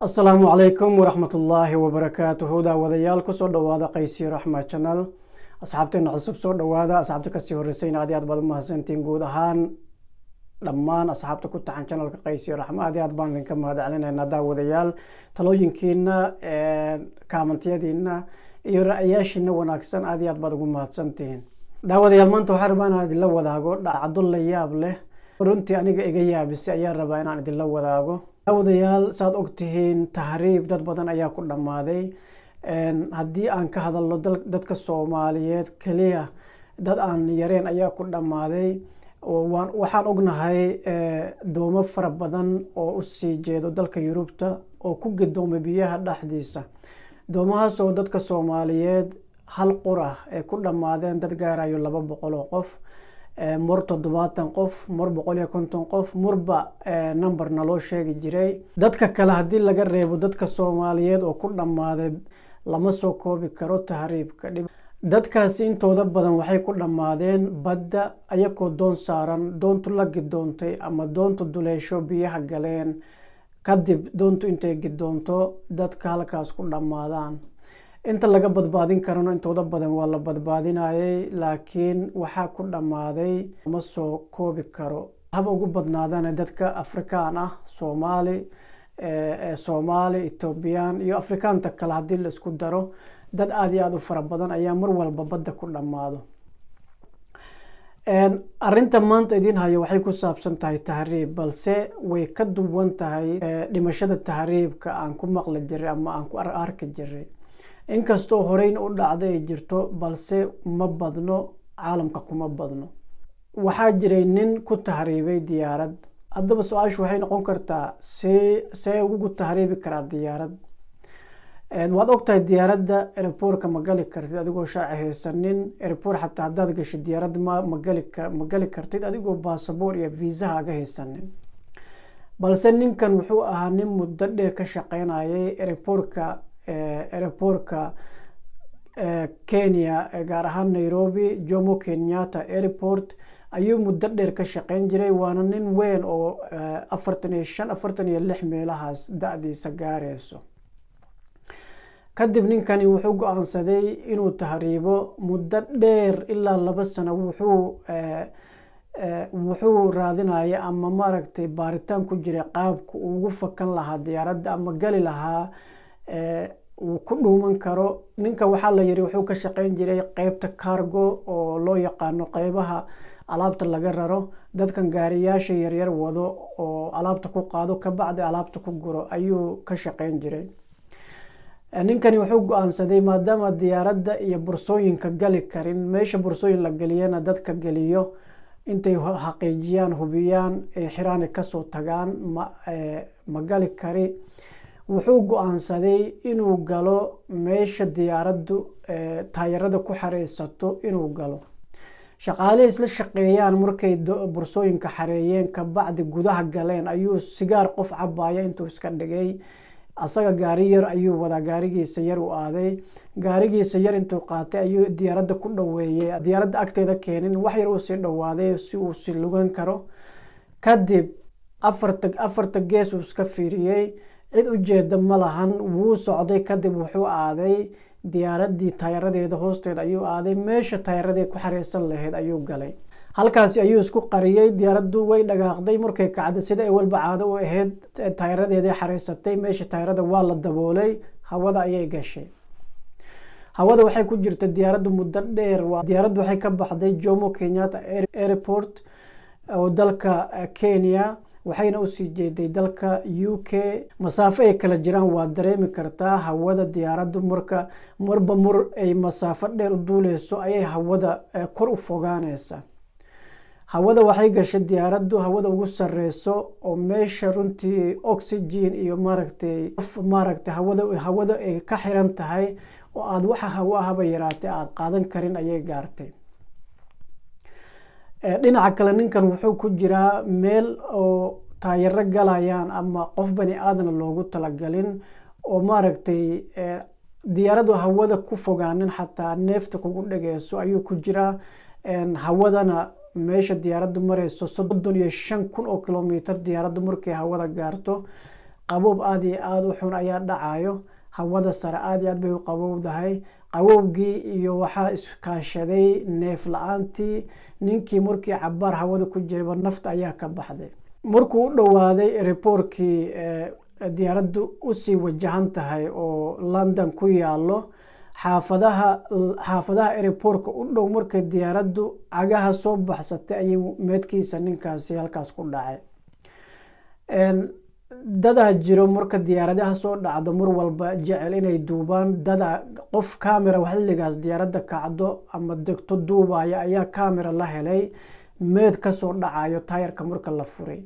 السلام عليكم ورحمة الله وبركاته. داوديال كسو دوادا قيسي رحمة channel أصحابتنا عصب سو دوادا أصحابتك السيور رسين عاديات بعض مهسنتين قودهان لمان أصحابتك كنت عن channel قيسي رحمة عاديات بان لنكم هذا علينا إن داوديال تلوجين كينا كامنتيادينا iyo ra'ayaashina wanaagsan aad iyo aad baad ugu mahadsantihiin daawadayaal maanta waxaan rabaa inaan idin la wadaago dhacdo la yaab leh runtii aniga iga yaabisay ayaan rabaa inaan idin la wadaago daawadayaal saad ogtihiin tahriib dad badan ayaa ku dhamaaday haddii aan ka hadalno dadka Soomaaliyeed kaliya dad aan yareen ayaa ku dhamaaday waxaan ognahay doomo fara badan oo u sii jeedo dalka Yurubta oo ku gadoomay biyaha dhaxdiisa doomahaas oo dadka Soomaaliyeed hal qura ee ku dhamaadeen dad gaarayo 200 qof mar 70 qof mar 150 qof marba numberna loo sheegi jiray dadka kale hadii laga reebo dadka Soomaaliyeed oo ku dhamaaday lama soo koobi karo tahriibka dadkaasi intooda badan waxay ku dhamaadeen badda ayagoo doon saaran doontu la gidoontay ama doontu duleesho biyaha galeen kadib doontu intay gidoonto dadka halkaas ku dhamaadaan inta laga badbaadin karano intooda badan waa la badbaadinayay laakiin waxa ku dhamaaday ma soo koobi karo haba ugu badnaadaan dadka Afrikaan ah Soomaali Ethiopian iyo Afrikaanta kale hadii la isku daro dad aad iyo aad u fara badan ayaa mar walba badda ku dhamaado arinta maanta idin hayo waxay ku saabsan tahay tahriib balse way ka duwan tahay dhimashada tahriibka aan ku maqli jiray ama aan ku arki jiray inkastoo horeyn u dhacday jirto balse ma badno caalamka kuma badno waxaa jiray nin ku tahriibay diyaarad haddaba su'aashu waxay noqon kartaa see ugu tahriibi karaa diyaarad waad ogtahay diyaaradda airportka ma gali kartid adigoo sharci haysanin airport xataa haddaad gasho diyaaradda ma gali kartid adigoo baasaboor iyo visa aga haysanin balse ninkan wuxuu ahaa nin muddo dheer ka shaqeynayay airportka Kenya gaar ahaan Nairobi Jomo Kenyatta airport ayuu muddo dheer ka shaqeyn jiray waana nin weyn oo 45-46 meelahaas da'diisa gaarayso kadib ninkani wuxuu go'aansaday inuu tahriibo muddo dheer ilaa 2 sano wuxuu raadinayay ama maaragtay baaritaan ku jiray qaabku ugu fakan lahaa diyaaradda ama gali lahaa uu ku dhuuman karo ninka waxa la yiri wuxuu ka shaqeyn jiray qaybta cargo oo loo yaqaano qaybaha alaabta laga raro dadkan gaariyaasha yaryar wado oo alaabta ku qaado ka bacdi alaabta ku guro ayuu ka shaqeyn jiray ninkani wuxuu go'aansaday maadaama diyaaradda iyo bursooyinka gali karin meesha bursooyin la galiyana dadka galiyo intay xaqiijiyaan hubiyaan xiraan ka soo tagaan ma gali kari wuxuu go'aansaday inuu galo meesha diyaaraddu taayirada ku xareysato inuu galo shaqaalaha isla shaqeeyaan markay bursooyinka xareeyeen ka bacdi gudaha galeen ayuu sigaar qof cabaaya intuu iska dhigay asaga gaari yar ayuu wada gaarigiisa yar u aaday gaarigiisa yar intuu qaatay ayuu diyaaradda ku dhaweeyay diyaaradda agteeda keenin wax yar uu sii dhawaaday si uu si lugan karo kadib afarta gees uu iska fiiriyay cid u jeeda ma lahan wuu socday kadib wuxuu aaday diyaaraddii taayiradeeda hoosteeda ayuu aaday meesha taayiradeeda ku xareysan lahayd ayuu galay halkaasi ayuu isku qariyay diyaaraddu way dhagaaqday markay kacday sida ay walba caado u ahayd taayiradeeda xareysatay meesha taayirada waa la daboolay hawada ayay gashay hawada waxay ku jirtay diyaaraddu muddo dheer diyaaraddu waxay ka baxday Jomo Kenyatta airport oo dalka Kenya waxayna u sii jeeday dalka UK masaafo ay kala jiraan waa dareemi kartaa hawada diyaaraddu marba ay masaafo dheer u duuleyso ayay hawada kor u fogaanaysaa hawada waxay gashay diyaaraddu hawada ugu sareyso oo meesha runtii oxygen iyo maaragtay hawada ay ka xiran tahay oo aad waxa haba yaraatay aad qaadan karin ayay gaartay dhinaca kale ninkan wuxuu ku jiraa meel oo taayiro galayaan ama qof bani aadan loogu talagalin oo maaragtay diyaaraddu hawada ku fogaanin xataa neefta kugu dhageyso ayuu ku jiraa hawadana meesha diyaaraddu mareyso 35,000 kilomitir diyaaraddu markay hawada gaarto qaboob aad iyo aad u xun ayaa dhacayo, hawada sare aad iyo aad bay u qabowdahay. Qabowgii iyo waxaa iskaashaday neef la-aantii, ninkii markii cabaar hawada ku jirayba nafta ayaa ka baxday. Markuu u dhowaaday airportkii diyaaraddu usii wajahan tahay oo London ku yaalo, xaafadaha airportka u dhow markay diyaaraddu cagaha soo baxsatay ayay meedkiisa ninkaasi halkaas ku dhacay. dadaa jiro marka diyaaradaha soo dhacdo mar walba jecel inay duubaan, qof camera xilligaas diyaaradda kacdo ama degto duubaya ayaa camera la helay meed kasoo dhacayo taayarka marka la furay.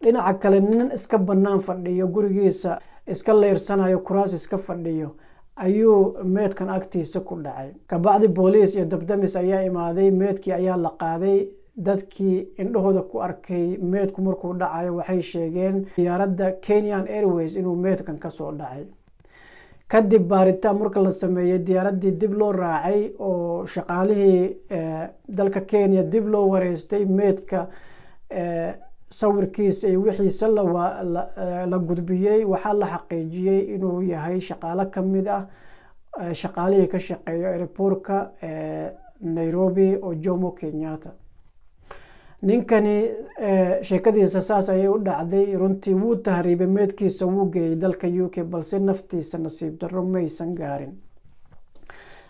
dhinaca kale nin iska bannaan fadhiyo gurigiisa iska leersanayo kuraas iska fadhiyo ayuu meedkan agtiisa ku dhacay. Kabacdi booliis iyo dabdamis ayaa imaaday, meedkii ayaa la qaaday. Dadkii indhahooda ku arkay meedku markuu dhacayo waxay sheegeen diyaaradda Kenyan Airways inuu meedkan kasoo dhacay. Kadib baaritaan marka la sameeyey diyaaraddii dib loo raacay oo shaqaalihii dalka Kenya dib loo wareystay, meedka sawirkiisa iyo wixiisa la gudbiyey, waxaa la xaqiijiyey inuu yahay shaqaale ka mid ah shaqaalihii ka shaqeeya airportka Nairobi oo Jomo Kenyatta. ninkani sheekadiisa saas ayay u dhacday. runtii wuu tahriibay, meedkiisa wuu geeyey dalka UK balse naftiisa nasiib darro maysan gaarin.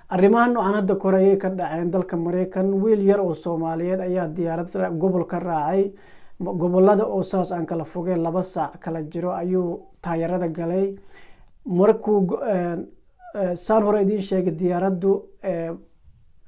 arrimaha noocan hadda kore ayay ka dhaceen dalka Mareykan. wiil yar oo Soomaaliyeed ayaa diyaarad gobol ka raacay, gobolada oo saas aan kala fogeen 2 saac kala jiro ayuu taayarada galay. markuu saan hore idiin sheegay diyaaraddu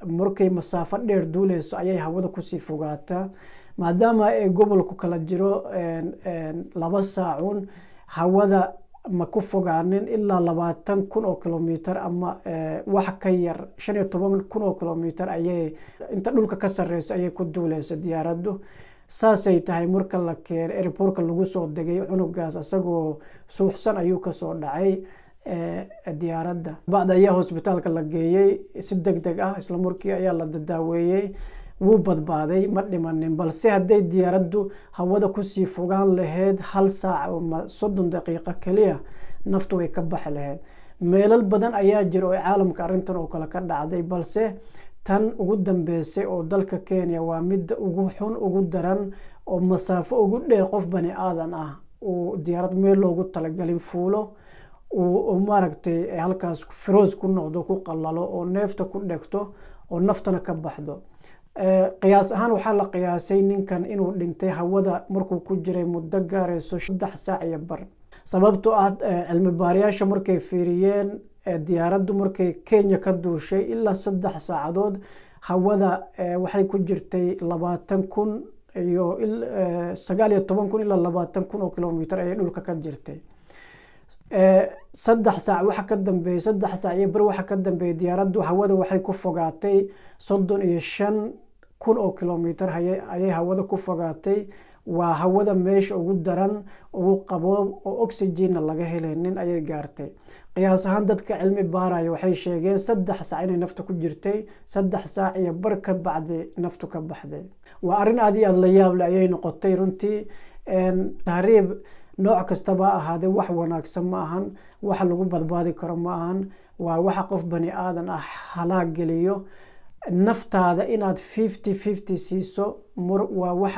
markay masaafo dheer duuleyso ayay hawada kusii fogaataa, maadaama ay gobolku kala jiro 2 saacun hawada ma ku fogaanin ilaa 20,000 oo kilomitir ama wax ka yar 15,000 oo kilomitir ayay inta dhulka ka sareyso ayay ku duuleysa diyaaraddu. saasay tahay marka la keenay airportka lagu soo degay, cunugaas asagoo suuxsan ayuu kasoo dhacay diyaaradda. bacda ayaa hospitaalka la geeyey si degdeg ah, isla markii ayaa la daaweeyey, wuu badbaaday, ma dhimanin. balse hadday diyaaraddu hawada kusii fogaan lahayd 1 saac ama 30 daqiiqo kaliya naftu way ka baxi lahayd. meelal badan ayaa jira oo caalamka arrintan oo kale ka dhacday, balse tan ugu dambeysay oo dalka Kenya waa mid ugu xun, ugu daran, oo masaafo ugu dheer qof bani aadan ah oo diyaarad meel loogu talagalin fuulo oo maaragtay halkaas froze ku noqdo, ku qalalo oo neefta ku dhegto oo naftana ka baxdo. qiyaas ahaan waxaa la qiyaasay ninkan inuu dhintay hawada markuu ku jiray muddo gaarayso 3 saac iyo bar. sababtoo ah cilmi baarayaasha markay fiiriyeen diyaaraddu markay Kenya ka duushay ilaa 3 saacadood hawada waxay ku jirtay 20,000 iyo 19,000 ilaa 20,000 oo kilomitir ayay dhulka ka jirtay. 3 saac waxa ka dambeeyay 3 saac iyo bar waxa ka dambeeyay diyaaraddu hawada waxay ku fogaatay 35,000 oo kilomitir ayay hawada ku fogaatay. waa hawada meesha ugu daran, ugu qaboob oo oxygen laga helaynin ayay gaartay. qiyaas ahaan dadka cilmi baaraya waxay sheegeen 3 saac inay nafta ku jirtay, 3 saac iyo bar ka bacdi naftu ka baxday. waa arrin aad iyo aad la yaab leh ayay noqotay runtii. tahriib nooc kastaba ahaadee wax wanaagsan ma ahan, wax lagu badbaadi karo ma ahan. waa waxa qof bani aadan ah halaag geliyo. naftaada inaad 50-50 siiso waa wax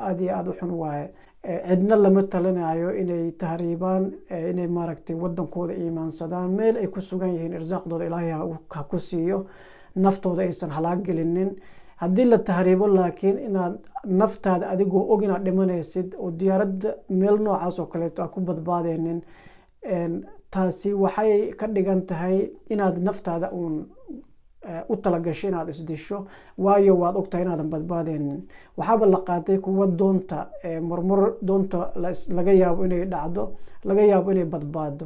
aad iyo aad u xun waaye. cidna lama talinayo inay tahriibaan, inay maaragtay wadankooda iimaansadaan, meel ay ku sugan yihiin irsaaqdooda ilaahay ha ku siiyo, naftooda aysan halaag gelinin. haddii la tahriibo laakiin inaad naftaada adigoo og inaad dhimanaysid oo diyaaradda meel noocaas oo kaleeto aad ku badbaadaynin, taasi waxay ka dhigan tahay inaad naftaada uun u talagashay inaad isdisho, waayo waad ogtahay inaadan badbaadaynin. waxaaba la qaatay kuwa doonta marmar doonta laga yaabo inay dhacdo, laga yaabo inay badbaado.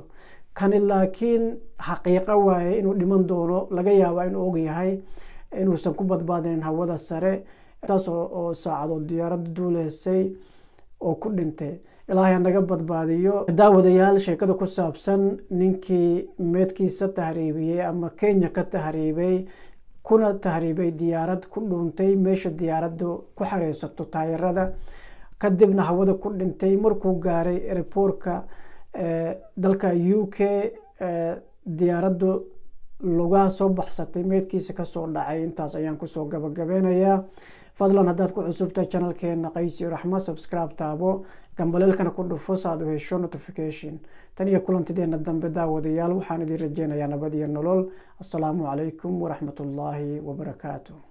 kani laakiin xaqiiqo waaye inuu dhiman doono, laga yaaba inuu og yahay inuusan ku badbaadaynin hawada sare. taas oo saacadood diyaaradda duuleysay oo ku dhintay. ilaahay naga badbaadiyo. daawadayaal, sheekada ku saabsan ninkii meedkiisa tahriibiyey ama Kenya ka tahriibay, kuna tahriibay diyaarad ku dhuuntay meesha diyaaraddu ku xareysato taayarada. kadibna hawada ku dhintay markuu gaaray airportka dalka UK diyaaraddu lugaha soo baxsatay meedkiisa kasoo dhacay. intaas ayaan kusoo gabagabeynayaa. fadlan haddaad ku cusubtahay channelkeena Qays iyo Raxma subscribe taabo, gambaleelkana ku dhufo si aad u hesho notification. tan iyo kulantideena dambe daawadayaal waxaan idin rajeynayaa nabad iyo nolol. assalaamu calaykum waraxmatullaahi wabarakaatuh.